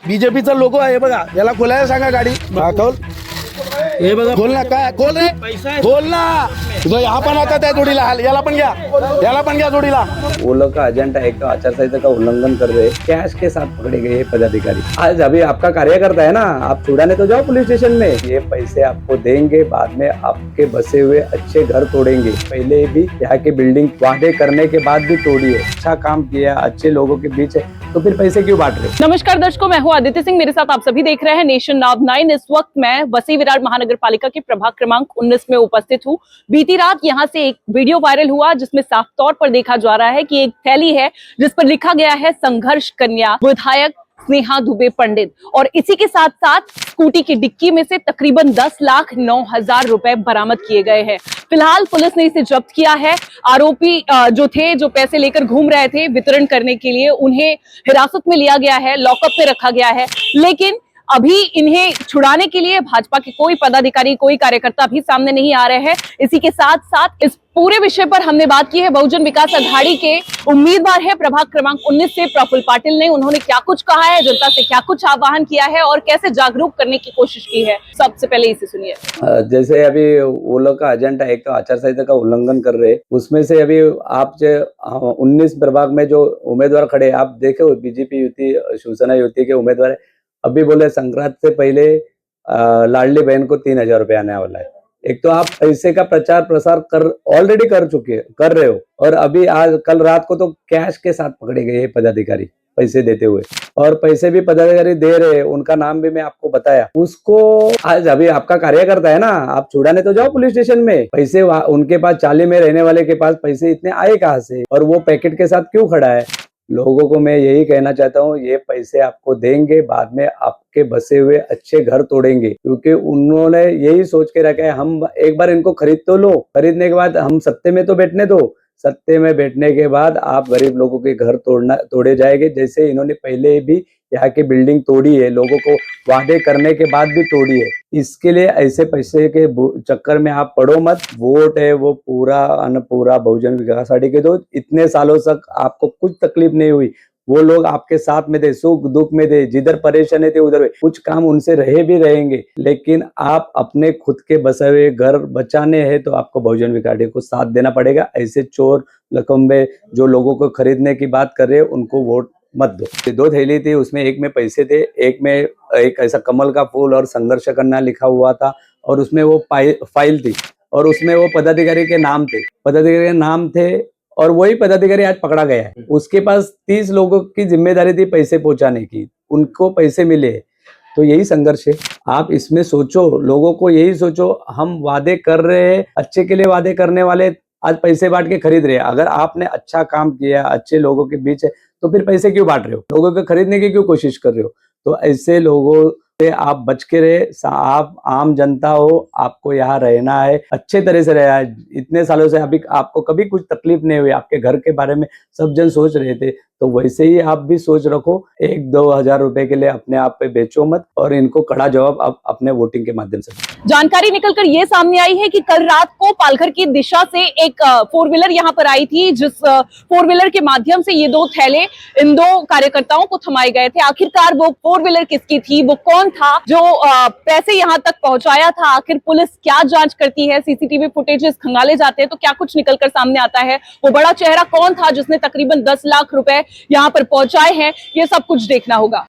बीजेपीचा लोगो आहे बघा, याला खोलायला सांगा गाडी. खोल, हे बघा, खोल ना. काय खोल रे, खोल ना. यहाँ पण आता त्या जोडीला, याला पण घ्या जोडीला. वो लोग का एजेंडा एक तो आचार संहिता का उल्लंघन कर रहे, कैश के साथ पकड़े गए पदाधिकारी. आज अभी आपका कार्यकर्ता है ना, आप छुड़ाने तो जाओ पुलिस स्टेशन में. ये पैसे आपको देंगे, बाद में आपके बसे हुए अच्छे घर तोड़ेंगे. पहले भी यहाँ की बिल्डिंग वादे करने के बाद भी तोड़ी है. अच्छा काम किया, अच्छे लोगों के बीच है, तो फिर पैसे क्यों बांट रहे? नमस्कार दर्शकों, मैं हूं आदित्य सिंह, मेरे साथ आप सभी देख रहे हैं नेशन नाउ 9. इस वक्त मैं बसी विरार महानगर पालिका के प्रभाग क्रमांक 19 में उपस्थित हूं. बीती रात यहां से एक वीडियो वायरल हुआ जिसमें साफ तौर पर देखा जा रहा है कि एक थैली है जिस पर लिखा गया है संघर्ष कन्या विधायक स्नेहा दुबे पंडित, और इसी के साथ साथ स्कूटी की डिक्की में से तकरीबन 10,09,000 रुपए बरामद किए गए हैं. फिलहाल पुलिस ने इसे जब्त किया है. आरोपी जो थे, जो पैसे लेकर घूम रहे थे वितरण करने के लिए, उन्हें हिरासत में लिया गया है, लॉकअप में रखा गया है. लेकिन अभी इन्हें छुड़ाने के लिए भाजपा के कोई पदाधिकारी, कोई कार्यकर्ता भी सामने नहीं आ रहे हैं. इसी के साथ साथ इस पूरे विषय पर हमने बात की है बहुजन विकास अघाड़ी के उम्मीदवार है प्रभाग क्रमांक 19 से प्रफुल्ल पाटिल ने. उन्होंने क्या कुछ कहा है, जनता से क्या कुछ आह्वान किया है और कैसे जागरूक करने की कोशिश की है, सबसे पहले इसे सुनिए. जैसे अभी वो लोग का एजेंडा एक तो आचार संहिता का उल्लंघन कर रहे, उसमें से अभी आप जो 19 प्रभाग में जो उम्मीदवार खड़े, आप देखे बीजेपी युति, शिवसेना युति के उम्मीदवार है. अभी बोले संक्रांत से पहले लाडली बहन को 3,000 रुपये आने वाला है. एक तो आप पैसे का प्रचार प्रसार ऑलरेडी कर रहे हो, और अभी आज कल रात को तो कैश के साथ पकड़े गए पदाधिकारी पैसे देते हुए, और पैसे भी पदाधिकारी दे रहे हैं, उनका नाम भी मैं आपको बताया. उसको आज अभी आपका कार्यकर्ता है ना, आप छुड़ाने तो जाओ पुलिस स्टेशन में. पैसे उनके पास, चाली में रहने वाले के पास पैसे इतने आए कहाँ से, और वो पैकेट के साथ क्यों खड़ा है? लोगों को मैं यही कहना चाहता हूँ, ये पैसे आपको देंगे, बाद में आपके बसे हुए अच्छे घर तोड़ेंगे. क्योंकि उन्होंने यही सोच के रखा है, हम एक बार इनको खरीद तो लो, खरीदने के बाद हम सत्ते में तो बैठने दो, सत्ते में बैठने के बाद आप गरीब लोगों के घर तोड़े जाएंगे. जैसे इन्होंने पहले भी यहाँ की बिल्डिंग तोड़ी है, लोगों को वादे करने के बाद भी तोड़ी है. इसके लिए ऐसे पैसे के चक्कर में आप पड़ो मत. वोट है वो पूरा बहुजन विकास आघाड़ी के दो. इतने सालों तक आपको कुछ तकलीफ नहीं हुई, वो लोग आपके साथ में थे, सुख दुख में थे, जिधर परेशानी थे उधर कुछ काम उनसे रहे भी रहेंगे. लेकिन आप अपने खुद के बसे हुए घर बचाने हैं तो आपको बहुजन विकास आघाड़ी को साथ देना पड़ेगा. ऐसे चोर लकम्बे जो लोगों को खरीदने की बात कर रहे हैं, उनको वोट मत दो. 2 थैली थी, उसमें एक में पैसे थे, एक में एक ऐसा कमल का फूल और संघर्ष करना लिखा हुआ था, और उसमें वो फाइल थी, और उसमें वो पदाधिकारी के नाम थे, और वही पदाधिकारी आज पकड़ा गया है. उसके पास 30 लोगों की जिम्मेदारी थी पैसे पहुंचाने की, उनको पैसे मिले. तो यही संघर्ष है. आप इसमें सोचो, लोगों को यही सोचो, हम वादे कर रहे हैं, अच्छे के लिए वादे करने वाले आज पैसे बांट के खरीद रहे हैं. अगर आपने अच्छा काम किया, अच्छे लोगों के बीच है, तो फिर पैसे क्यों बांट रहे हो, लोगों को खरीदने की क्यों कोशिश कर रहे हो? तो ऐसे लोगों से आप बच के रहे. आप आम जनता हो, आपको यहाँ रहना है, अच्छे तरह से रहना है. इतने सालों से अभी आपको कभी कुछ तकलीफ नहीं हुई, आपके घर के बारे में सब जन सोच रहे थे, तो वैसे ही आप भी सोच रखो. 1-2 हजार रुपए के लिए अपने आप पे बेचो मत, और इनको कड़ा जवाब आप अपने वोटिंग के माध्यम से. जानकारी निकलकर ये सामने आई है कि कल रात को पालघर की दिशा से एक 4 व्हीलर यहाँ पर आई थी, जिस 4 व्हीलर के माध्यम से ये 2 थैले इन 2 कार्यकर्ताओं को थमाए गए थे. आखिरकार वो 4 व्हीलर किसकी थी, वो कौन था जो पैसे यहाँ तक पहुंचाया था, आखिर पुलिस क्या जांच करती है, सीसीटीवी फुटेजेस खंगाले जाते हैं तो क्या कुछ निकलकर सामने आता है, वो बड़ा चेहरा कौन था जिसने तकरीबन 10 लाख रुपए यहाँ पर पहुंचाए हैं, ये सब कुछ देखना होगा.